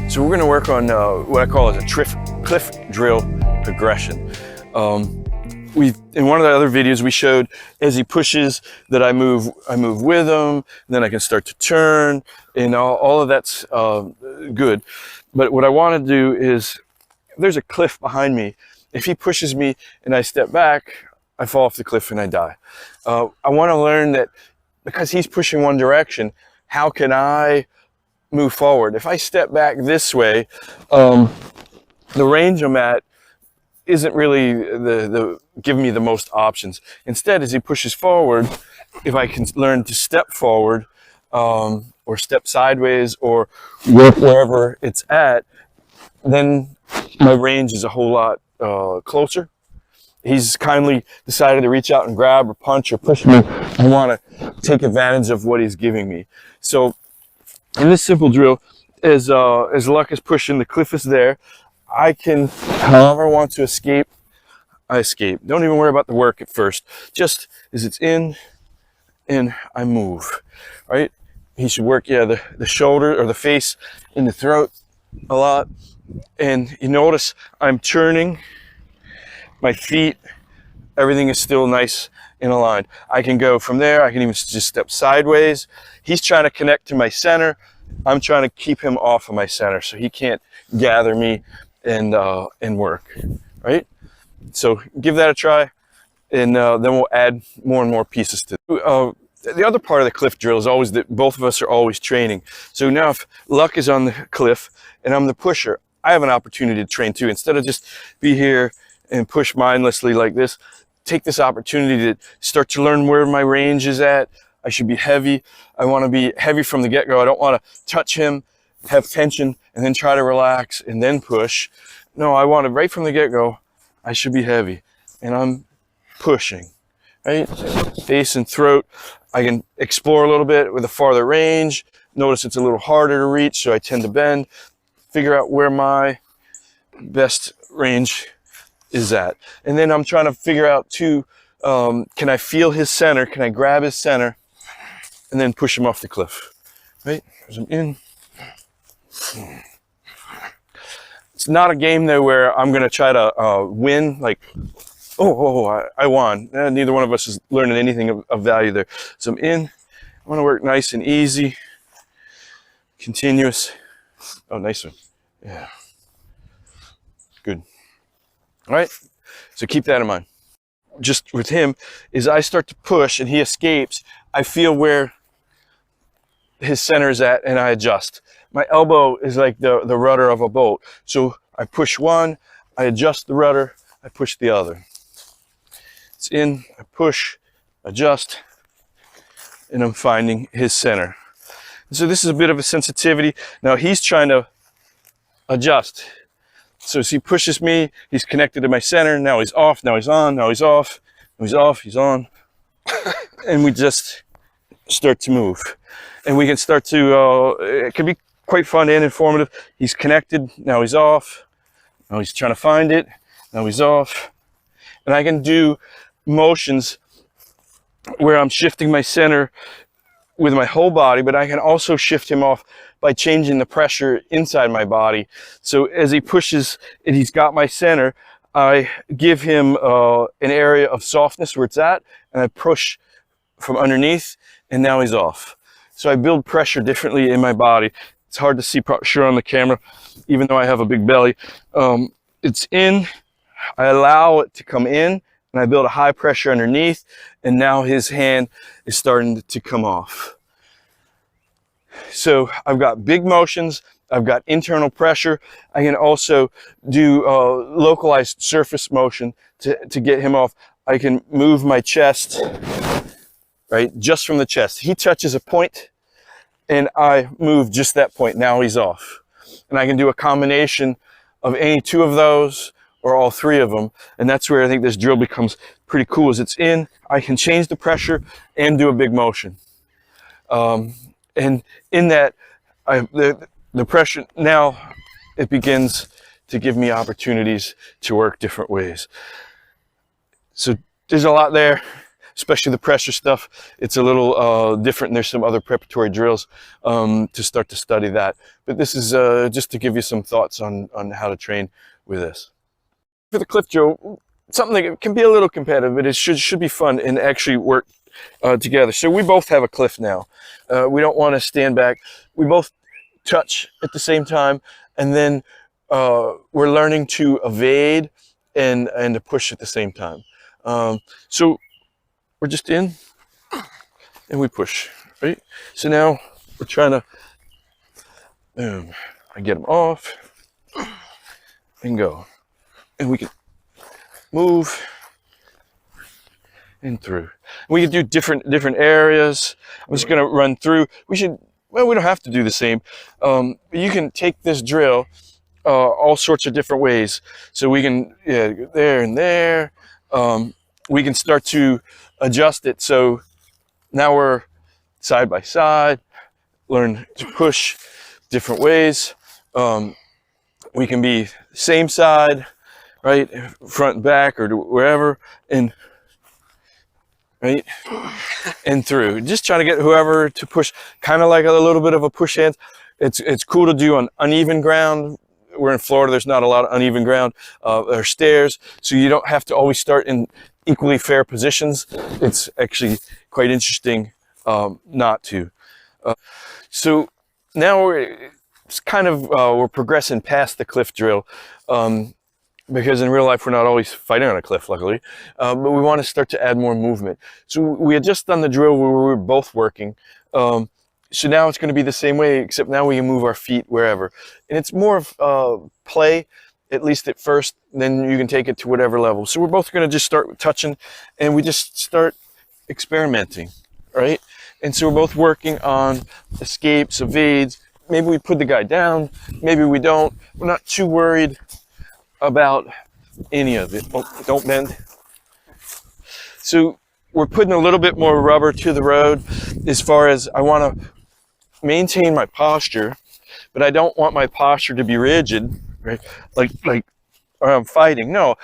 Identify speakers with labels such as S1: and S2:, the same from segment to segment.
S1: So we're going to work on what I call as a cliff drill progression. In one of the other videos we showed as he pushes that I move with him, then I can start to turn, and all of that's good. But what I want to do is, there's a cliff behind me. If he pushes me and I step back, I fall off the cliff and I die. I want to learn that because he's pushing one direction, how can I move forward? If I step back this way, the range I'm at isn't really giving me the most options. Instead, as he pushes forward, if I can learn to step forward or step sideways or work wherever it's at, then my range is a whole lot closer. He's kindly decided to reach out and grab or punch or push me. I want to take advantage of what he's giving me. So in this simple drill, as Luck is pushing, the cliff is there. I can, however I want to escape, I escape. Don't even worry about the work at first. Just as it's in, and I move, right? He should work, yeah, the shoulder or the face and the throat a lot. And you notice I'm turning, my feet, everything is still nice and aligned. I can go from there. I can even just step sideways. He's trying to connect to my center. I'm trying to keep him off of my center so he can't gather me and work, right? So give that a try, and then we'll add more and more pieces to it. The other part of the cliff drill is always that both of us are always training. So now if Luck is on the cliff and I'm the pusher, I have an opportunity to train too. Instead of just be here and push mindlessly like this, take this opportunity to start to learn where my range is at. I should be heavy. I want to be heavy from the get-go. I don't want to touch him, have tension, and then try to relax and then push. No, I want to, right from the get-go, I should be heavy. And I'm pushing, right? Face and throat. I can explore a little bit with a farther range. Notice it's a little harder to reach, so I tend to bend. Figure out where my best range is at. And then I'm trying to figure out too, can I feel his center? Can I grab his center and then push him off the cliff, right? As I'm in. It's not a game though where I'm gonna try to win, like, I won. Neither one of us is learning anything of value there. So I'm in, I wanna work nice and easy, continuous. Oh, nice one, yeah, good. All right, so keep that in mind. Just with him, as I start to push and he escapes, I feel where his center is at and I adjust. My elbow is like the rudder of a boat. So I push one, I adjust the rudder, I push the other. It's in, I push, adjust, and I'm finding his center. So this is a bit of a sensitivity. Now he's trying to adjust. So as he pushes me, he's connected to my center. Now he's off, now he's on, now he's off, now he's off, he's on. And we just start to move. And we can start to, it can be quite fun and informative. He's connected, now he's off. Now he's trying to find it, now he's off. And I can do motions where I'm shifting my center with my whole body, but I can also shift him off by changing the pressure inside my body. So as he pushes and he's got my center, I give him an area of softness where it's at, and I push from underneath, and now he's off. So I build pressure differently in my body. It's hard to see sure on the camera, even though I have a big belly. It's in, I allow it to come in, and I build a high pressure underneath, and now his hand is starting to come off. So I've got big motions, I've got internal pressure. I can also do localized surface motion to get him off. I can move my chest, right, just from the chest. He touches a point, and I move just that point. Now he's off. And I can do a combination of any two of those or all three of them. And that's where I think this drill becomes pretty cool. As it's in, I can change the pressure and do a big motion. And in that, the pressure, now it begins to give me opportunities to work different ways. So there's a lot there. especially the pressure stuff, it's a little different, and there's some other preparatory drills to start to study that. But this is just to give you some thoughts on how to train with this. For the cliff drill, something that can be a little competitive, but it should be fun and actually work together. So we both have a cliff now. We don't want to stand back. We both touch at the same time, and then we're learning to evade and to push at the same time. So we're just in and we push, right? So now we're trying to, boom, I get them off and go. And we can move and through. We can do different areas. I'm just gonna run through. We don't have to do the same. You can take this drill all sorts of different ways. So we can, there and there. We can start to adjust it. So now we're side by side, learn to push different ways. We can be same side, right, front and back or wherever, and right, and through. Just trying to get whoever to push, kind of like a little bit of a push hand. It's cool to do on uneven ground. We're in Florida, there's not a lot of uneven ground or stairs, so you don't have to always start in equally fair positions. It's actually quite interesting not to. So now we're progressing past the cliff drill, because in real life we're not always fighting on a cliff, luckily, but we want to start to add more movement. So we had just done the drill where we were both working. So now it's going to be the same way, except now we can move our feet wherever. And it's more of play, at least at first, then you can take it to whatever level. So we're both going to just start touching, and we just start experimenting, right? And so we're both working on escapes, evades. Maybe we put the guy down, maybe we don't. We're not too worried about any of it. Oh, don't bend. So we're putting a little bit more rubber to the road as far as I want to maintain my posture, but I don't want my posture to be rigid, right? Like or I'm fighting. No,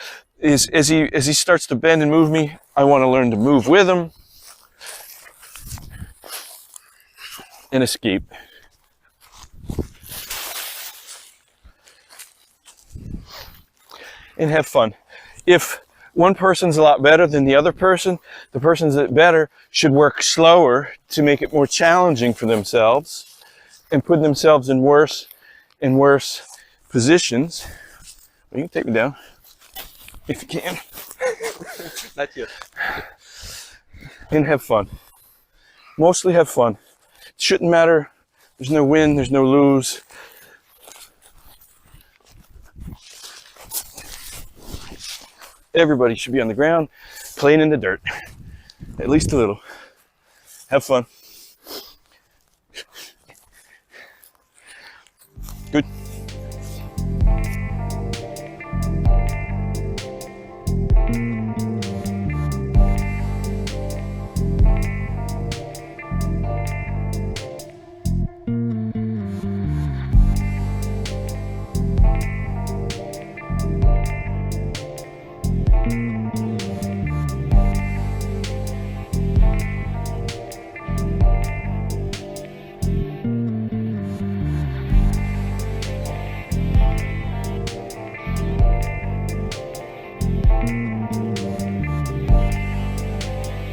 S1: as he starts to bend and move me, I want to learn to move with him and escape. And have fun. If one person's a lot better than the other person, the person's better should work slower to make it more challenging for themselves and put themselves in worse and worse positions. Well, you can take me down if you can.
S2: Not yet.
S1: And have fun. Mostly have fun. It shouldn't matter. There's no win, there's no lose. Everybody should be on the ground, playing in the dirt. At least a little. Have fun. Good.